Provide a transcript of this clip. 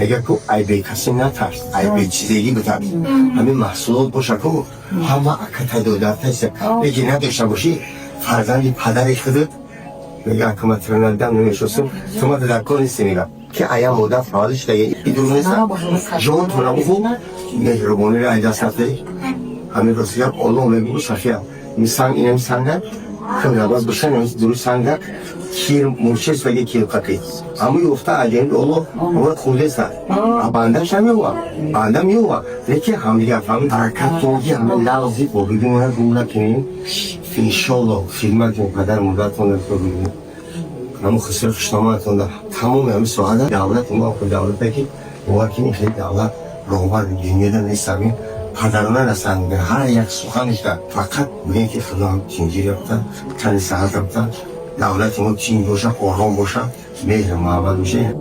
اگر تو عیبی کسی نترس عیبی چیزی بترس همین محصولات باشه تو همه اکتا دولت هست اگه نداشته باشی فرزندی پدرش خودت میگه که من ترنالدم نمیشستم شما در کار نیستی میگم که ایا مدت فعالش دیگه ایدرو نیستم جون تو نبود مهربانی را ایجاز نفته همین رسیار اولو میگو شخیه میسان اینم سنگه که نباز بشه نمیز درو سنگه کیر مرشش بگه کیر قطعی اما یفته اجین اولو اولو خونده سر باندش نمیوه بانده میوه لیکن همدیگه فهمید حرکت توگی همه لغزی با بدون هر گونه کنیم انشالله فیلمت اینقدر مدتون رو ببینید همون خسر اجتماعتون ده تمام همه سواله دولت ما خود دولت بگید واقعی این خیلی دولت روبار دنیا ده نیستم پدرانه رسند به هر یک سخنش ده فقط بگید که خدا چینجی رفتن تنی سهر رفتن دولت ما چین باشه آرام باشه مهر محبت باشه